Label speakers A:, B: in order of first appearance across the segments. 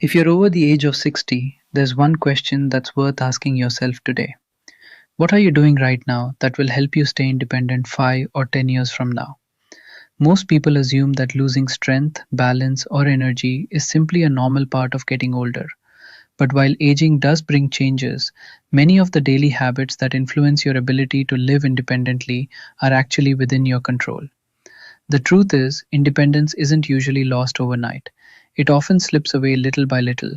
A: If you're over the age of 60, there's one question that's worth asking yourself today. What are you doing right now that will help you stay independent 5 or 10 years from now? Most people assume that losing strength, balance, or energy is simply a normal part of getting older. But while aging does bring changes, many of the daily habits that influence your ability to live independently are actually within your control. The truth is, independence isn't usually lost overnight. It often slips away little by little.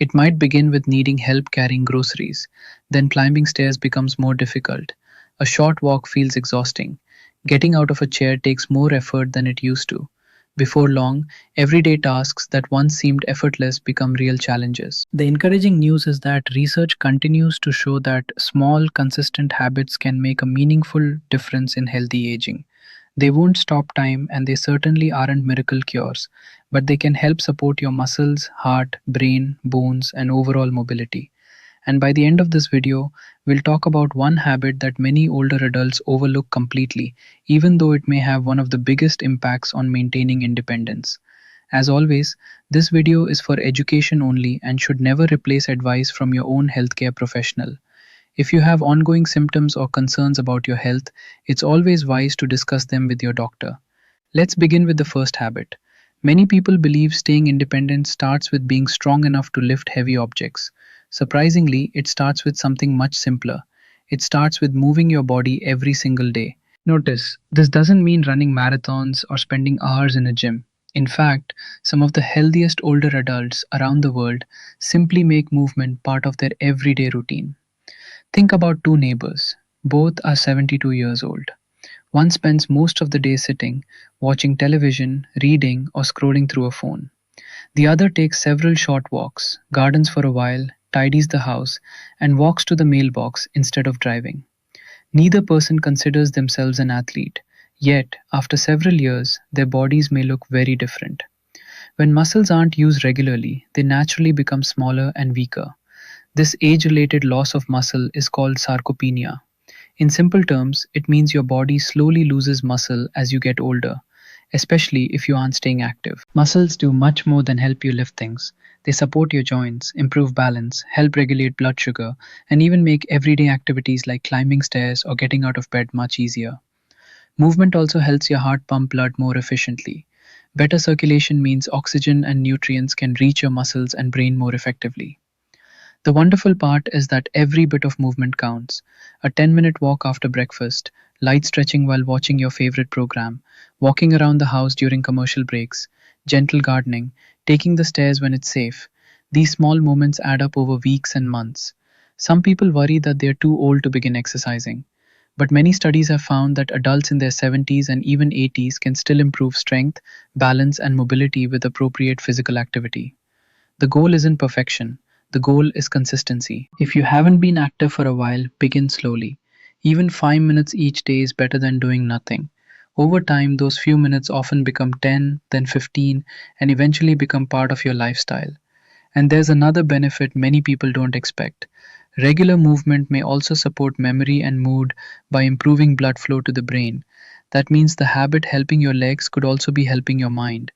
A: It might begin with needing help carrying groceries, then climbing stairs becomes more difficult. A short walk feels exhausting. Getting out of a chair takes more effort than it used to. Before long, everyday tasks that once seemed effortless become real challenges. The encouraging news is that research continues to show that small, consistent habits can make a meaningful difference in healthy aging. They won't stop time and they certainly aren't miracle cures, but they can help support your muscles, heart, brain, bones, and overall mobility. And by the end of this video, we'll talk about one habit that many older adults overlook completely, even though it may have one of the biggest impacts on maintaining independence. As always, this video is for education only and should never replace advice from your own healthcare professional. If you have ongoing symptoms or concerns about your health, it's always wise to discuss them with your doctor. Let's begin with the first habit. Many people believe staying independent starts with being strong enough to lift heavy objects. Surprisingly, it starts with something much simpler. It starts with moving your body every single day. Notice, this doesn't mean running marathons or spending hours in a gym. In fact, some of the healthiest older adults around the world simply make movement part of their everyday routine. Think about two neighbors. Both are 72 years old. One spends most of the day sitting, watching television, reading, or scrolling through a phone. The other takes several short walks, gardens for a while, tidies the house, and walks to the mailbox instead of driving. Neither person considers themselves an athlete, yet, after several years, their bodies may look very different. When muscles aren't used regularly, they naturally become smaller and weaker. This age-related loss of muscle is called sarcopenia. In simple terms, it means your body slowly loses muscle as you get older, especially if you aren't staying active. Muscles do much more than help you lift things. They support your joints, improve balance, help regulate blood sugar, and even make everyday activities like climbing stairs or getting out of bed much easier. Movement also helps your heart pump blood more efficiently. Better circulation means oxygen and nutrients can reach your muscles and brain more effectively. The wonderful part is that every bit of movement counts. A 10-minute walk after breakfast, light stretching while watching your favorite program, walking around the house during commercial breaks, gentle gardening, taking the stairs when it's safe. These small moments add up over weeks and months. Some people worry that they're too old to begin exercising. But many studies have found that adults in their 70s and even 80s can still improve strength, balance, and mobility with appropriate physical activity. The goal isn't perfection. The goal is consistency. If you haven't been active for a while, begin slowly. Even 5 minutes each day is better than doing nothing. Over time, those few minutes often become 10, then 15, and eventually become part of your lifestyle. And there's another benefit many people don't expect. Regular movement may also support memory and mood by improving blood flow to the brain. That means the habit helping your legs could also be helping your mind.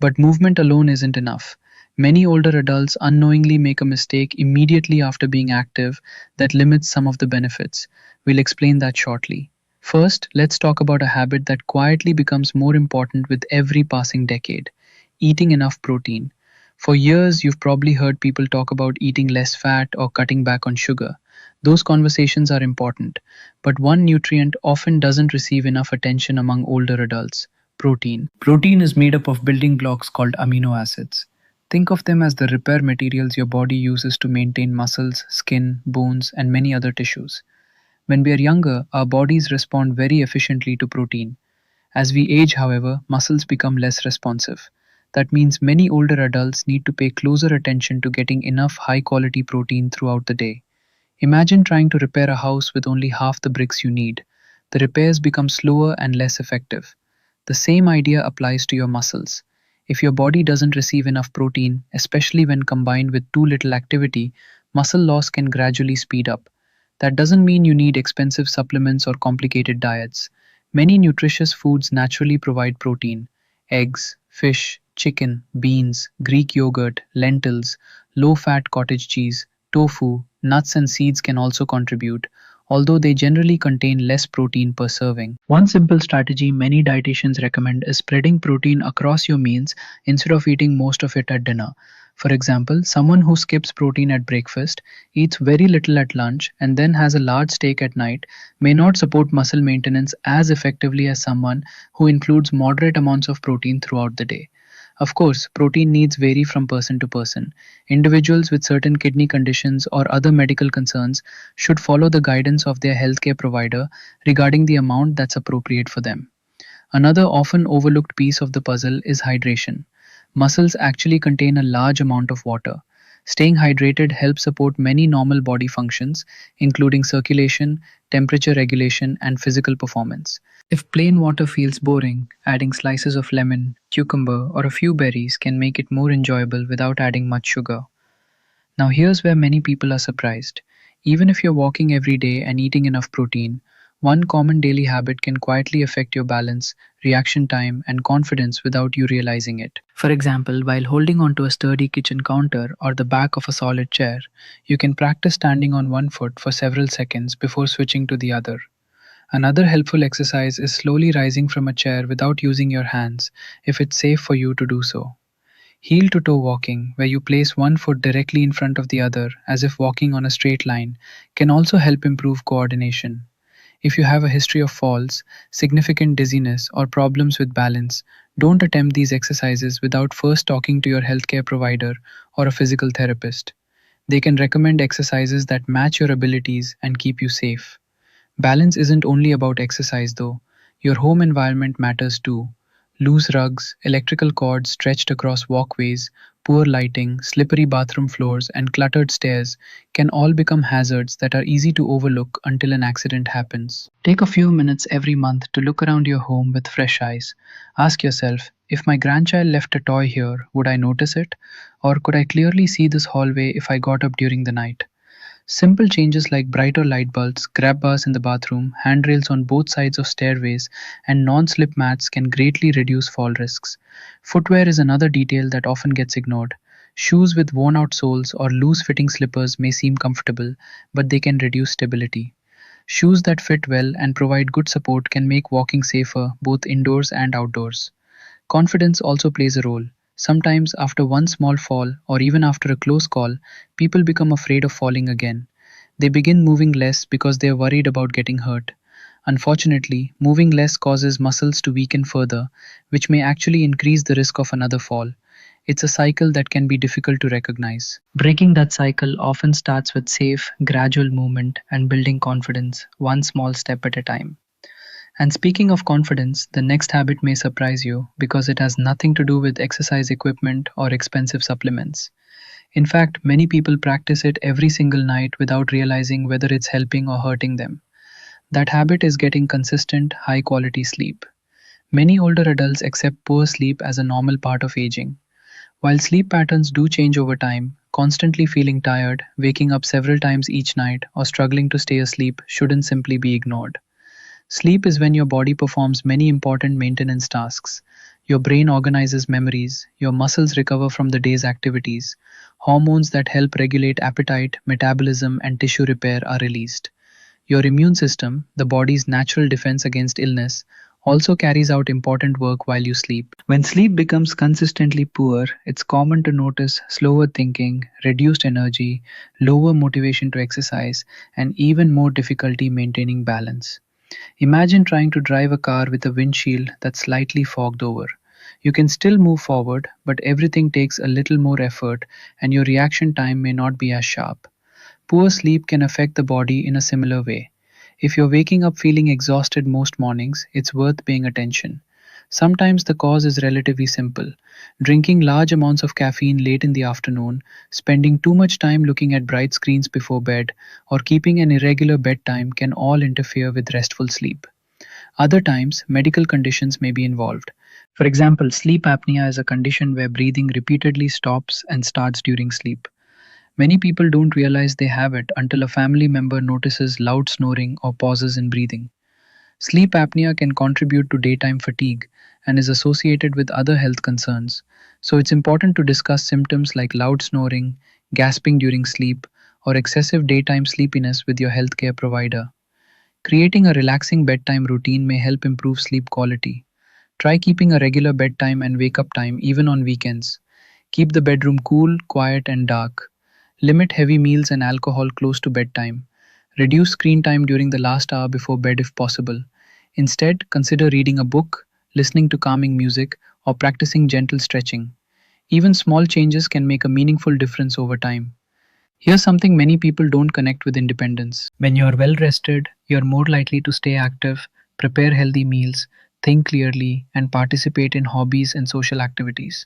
A: But movement alone isn't enough. Many older adults unknowingly make a mistake immediately after being active that limits some of the benefits. We'll explain that shortly. First, let's talk about a habit that quietly becomes more important with every passing decade: eating enough protein. For years, you've probably heard people talk about eating less fat or cutting back on sugar. Those conversations are important, but one nutrient often doesn't receive enough attention among older adults: protein. Protein is made up of building blocks called amino acids. Think of them as the repair materials your body uses to maintain muscles, skin, bones, and many other tissues. When we are younger, our bodies respond very efficiently to protein. As we age, however, muscles become less responsive. That means many older adults need to pay closer attention to getting enough high quality protein throughout the day. Imagine trying to repair a house with only half the bricks you need. The repairs become slower and less effective. The same idea applies to your muscles. If your body doesn't receive enough protein, especially when combined with too little activity, muscle loss can gradually speed up. That doesn't mean you need expensive supplements or complicated diets. Many nutritious foods naturally provide protein: eggs, fish, Chicken, beans, Greek yogurt, lentils, low fat cottage cheese, tofu, nuts, and seeds can also contribute, although they generally contain less protein per serving. One simple strategy many dietitians recommend is spreading protein across your meals instead of eating most of it at dinner. For example, someone who skips protein at breakfast, eats very little at lunch, and then has a large steak at night may not support muscle maintenance as effectively as someone who includes moderate amounts of protein throughout the day. Of course, protein needs vary from person to person. Individuals with certain kidney conditions or other medical concerns should follow the guidance of their healthcare provider regarding the amount that's appropriate for them. Another often overlooked piece of the puzzle is hydration. Muscles actually contain a large amount of water. Staying hydrated helps support many normal body functions, including circulation, temperature regulation, and physical performance. If plain water feels boring, adding slices of lemon, cucumber, or a few berries can make it more enjoyable without adding much sugar. Now, here's where many people are surprised. Even if you're walking every day and eating enough protein, one common daily habit can quietly affect your balance, reaction time, and confidence without you realizing it. For example, while holding onto a sturdy kitchen counter or the back of a solid chair, you can practice standing on one foot for several seconds before switching to the other. Another helpful exercise is slowly rising from a chair without using your hands, if it's safe for you to do so. Heel to toe walking, where you place one foot directly in front of the other as if walking on a straight line, can also help improve coordination. If you have a history of falls, significant dizziness, or problems with balance, don't attempt these exercises without first talking to your healthcare provider or a physical therapist. They can recommend exercises that match your abilities and keep you safe. Balance isn't only about exercise though. Your home environment matters too. Loose rugs, electrical cords stretched across walkways, poor lighting, slippery bathroom floors, and cluttered stairs can all become hazards that are easy to overlook until an accident happens. Take a few minutes every month to look around your home with fresh eyes. Ask yourself, if my grandchild left a toy here, would I notice it? Or could I clearly see this hallway if I got up during the night? Simple changes like brighter light bulbs, grab bars in the bathroom, handrails on both sides of stairways, and non slip mats can greatly reduce fall risks. Footwear is another detail that often gets ignored. Shoes with worn out soles or loose fitting slippers may seem comfortable, but they can reduce stability. Shoes that fit well and provide good support can make walking safer both indoors and outdoors. Confidence also plays a role. Sometimes, after one small fall or even after a close call, people become afraid of falling again. They begin moving less because they are worried about getting hurt. Unfortunately, moving less causes muscles to weaken further, which may actually increase the risk of another fall. It's a cycle that can be difficult to recognize. Breaking that cycle often starts with safe, gradual movement and building confidence, one small step at a time. And speaking of confidence, the next habit may surprise you because it has nothing to do with exercise equipment or expensive supplements. In fact, many people practice it every single night without realizing whether it's helping or hurting them. That habit is getting consistent, high quality sleep. Many older adults accept poor sleep as a normal part of aging. While sleep patterns do change over time, constantly feeling tired, waking up several times each night, or struggling to stay asleep shouldn't simply be ignored. Sleep is when your body performs many important maintenance tasks. Your brain organizes memories, your muscles recover from the day's activities, hormones that help regulate appetite, metabolism, and tissue repair are released. Your immune system, the body's natural defense against illness, also carries out important work while you sleep. When sleep becomes consistently poor, it's common to notice slower thinking, reduced energy, lower motivation to exercise, and even more difficulty maintaining balance. Imagine trying to drive a car with a windshield that's slightly fogged over. You can still move forward, but everything takes a little more effort and your reaction time may not be as sharp. Poor sleep can affect the body in a similar way. If you're waking up feeling exhausted most mornings, it's worth paying attention. Sometimes the cause is relatively simple. Drinking large amounts of caffeine late in the afternoon, spending too much time looking at bright screens before bed, or keeping an irregular bedtime can all interfere with restful sleep. Other times, medical conditions may be involved. For example, sleep apnea is a condition where breathing repeatedly stops and starts during sleep. Many people don't realize they have it until a family member notices loud snoring or pauses in breathing. Sleep apnea can contribute to daytime fatigue, and is associated with other health concerns. So it's important to discuss symptoms like loud snoring, gasping during sleep, or excessive daytime sleepiness with your healthcare provider. Creating a relaxing bedtime routine may help improve sleep quality. Try keeping a regular bedtime and wake up time even on weekends. Keep the bedroom cool, quiet, and dark. Limit heavy meals and alcohol close to bedtime. Reduce screen time during the last hour before bed if possible. Instead, consider reading a book, listening to calming music, or practicing gentle stretching. Even small changes can make a meaningful difference over time. Here's something many people don't connect with independence. When you're well rested, you're more likely to stay active, prepare healthy meals, think clearly, and participate in hobbies and social activities.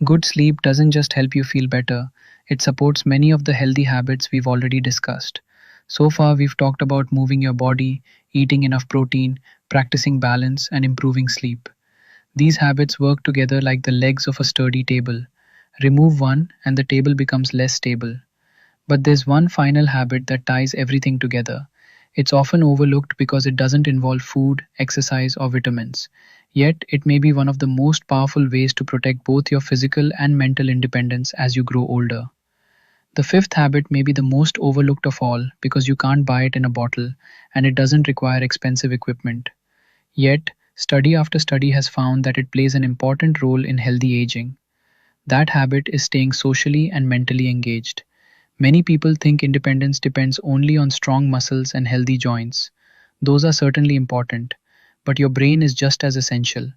A: Good sleep doesn't just help you feel better, it supports many of the healthy habits we've already discussed. So far, we've talked about moving your body, eating enough protein, practicing balance, and improving sleep. These habits work together like the legs of a sturdy table. Remove one, and the table becomes less stable. But there's one final habit that ties everything together. It's often overlooked because it doesn't involve food, exercise, or vitamins. Yet, it may be one of the most powerful ways to protect both your physical and mental independence as you grow older. The fifth habit may be the most overlooked of all because you can't buy it in a bottle and it doesn't require expensive equipment. Yet, study after study has found that it plays an important role in healthy aging. That habit is staying socially and mentally engaged. Many people think independence depends only on strong muscles and healthy joints. Those are certainly important, but your brain is just as essential.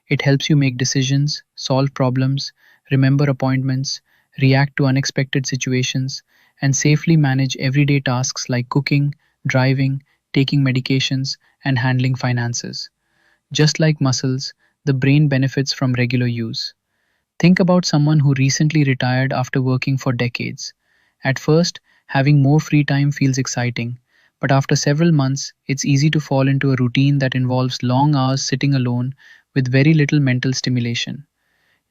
A: It helps you make decisions, solve problems, remember appointments, react to unexpected situations, and safely manage everyday tasks like cooking, driving, taking medications, and handling finances. Just like muscles, the brain benefits from regular use. Think about someone who recently retired after working for decades. At first, having more free time feels exciting, but after several months, it's easy to fall into a routine that involves long hours sitting alone with very little mental stimulation.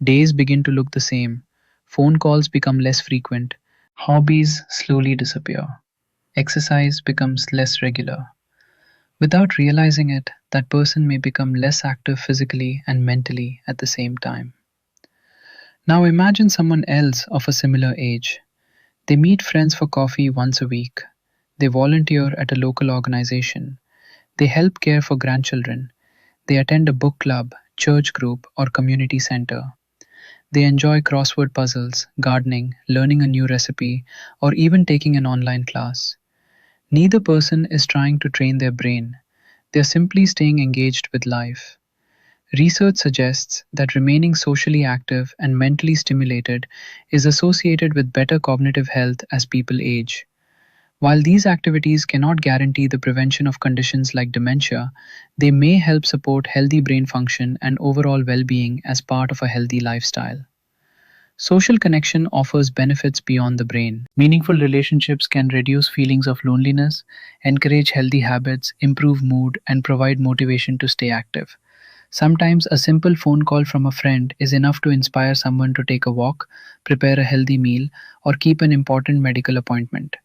A: Days begin to look the same, phone calls become less frequent, hobbies slowly disappear, exercise becomes less regular. Without realizing it, that person may become less active physically and mentally at the same time. Now imagine someone else of a similar age. They meet friends for coffee once a week. They volunteer at a local organization. They help care for grandchildren. They attend a book club, church group, or community center. They enjoy crossword puzzles, gardening, learning a new recipe, or even taking an online class. Neither person is trying to train their brain. They're simply staying engaged with life. Research suggests that remaining socially active and mentally stimulated is associated with better cognitive health as people age. While these activities cannot guarantee the prevention of conditions like dementia, they may help support healthy brain function and overall well being as part of a healthy lifestyle. Social connection offers benefits beyond the brain. Meaningful relationships can reduce feelings of loneliness, encourage healthy habits, improve mood, and provide motivation to stay active. Sometimes a simple phone call from a friend is enough to inspire someone to take a walk, prepare a healthy meal, or keep an important medical appointment.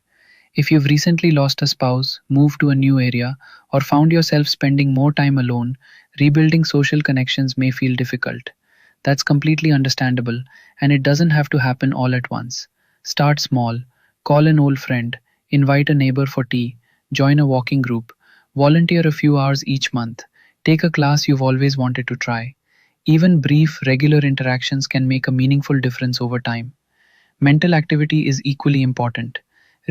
A: If you've recently lost a spouse, moved to a new area, or found yourself spending more time alone, rebuilding social connections may feel difficult. That's completely understandable, and it doesn't have to happen all at once. Start small, call an old friend, invite a neighbor for tea, join a walking group, volunteer a few hours each month, take a class you've always wanted to try. Even brief, regular interactions can make a meaningful difference over time. Mental activity is equally important.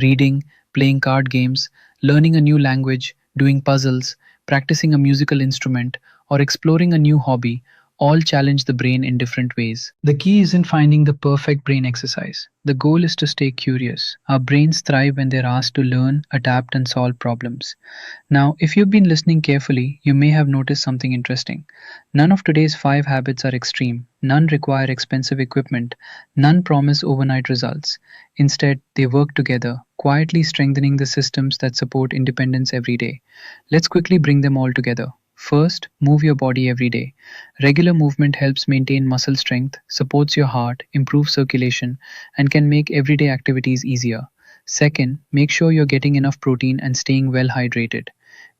A: Reading, playing card games, learning a new language, doing puzzles, practicing a musical instrument, or exploring a new hobby all challenge the brain in different ways. The key isn't finding the perfect brain exercise. The goal is to stay curious. Our brains thrive when they're asked to learn, adapt, and solve problems. Now, if you've been listening carefully, you may have noticed something interesting. None of today's five habits are extreme, none require expensive equipment, none promise overnight results. Instead, they work together, quietly strengthening the systems that support independence every day. Let's quickly bring them all together. First, move your body every day. Regular movement helps maintain muscle strength, supports your heart, improves circulation, and can make everyday activities easier. Second, make sure you're getting enough protein and staying well hydrated.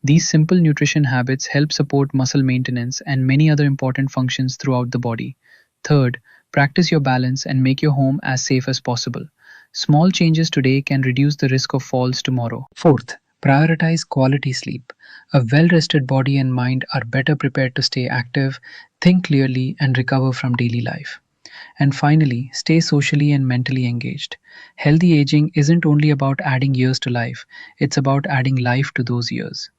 A: These simple nutrition habits help support muscle maintenance and many other important functions throughout the body. Third, practice your balance and make your home as safe as possible. Small changes today can reduce the risk of falls tomorrow. Fourth, prioritize quality sleep. A well rested body and mind are better prepared to stay active, think clearly, and recover from daily life. And finally, stay socially and mentally engaged. Healthy aging isn't only about adding years to life, it's about adding life to those years.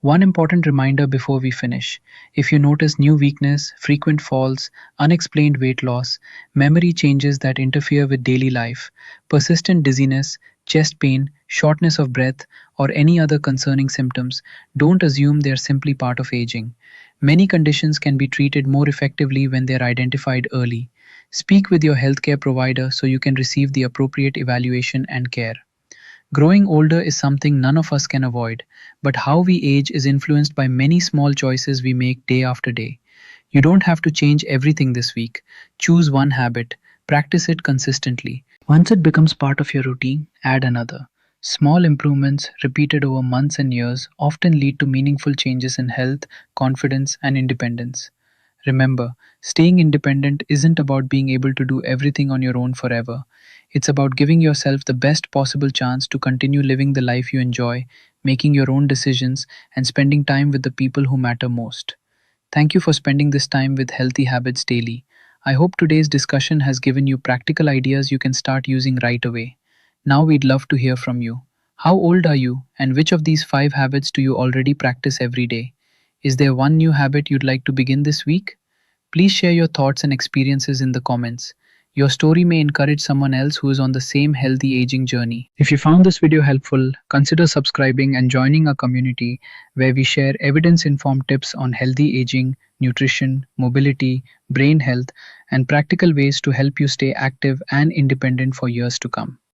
A: One important reminder before we finish: if you notice new weakness, frequent falls, unexplained weight loss, memory changes that interfere with daily life, persistent dizziness, chest pain, shortness of breath, or any other concerning symptoms, don't assume they're simply part of aging. Many conditions can be treated more effectively when they're identified early. Speak with your healthcare provider so you can receive the appropriate evaluation and care. Growing older is something none of us can avoid, but how we age is influenced by many small choices we make day after day. You don't have to change everything this week. Choose one habit, practice it consistently. Once it becomes part of your routine, add another. Small improvements, repeated over months and years, often lead to meaningful changes in health, confidence, and independence. Remember, staying independent isn't about being able to do everything on your own forever. It's about giving yourself the best possible chance to continue living the life you enjoy, making your own decisions, and spending time with the people who matter most. Thank you for spending this time with Healthy Habits Daily. I hope today's discussion has given you practical ideas you can start using right away. Now we'd love to hear from you. How old are you, and which of these five habits do you already practice every day? Is there one new habit you'd like to begin this week? Please share your thoughts and experiences in the comments. Your story may encourage someone else who is on the same healthy aging journey. If you found this video helpful, consider subscribing and joining our community where we share evidence informed tips on healthy aging, nutrition, mobility, brain health, and practical ways to help you stay active and independent for years to come.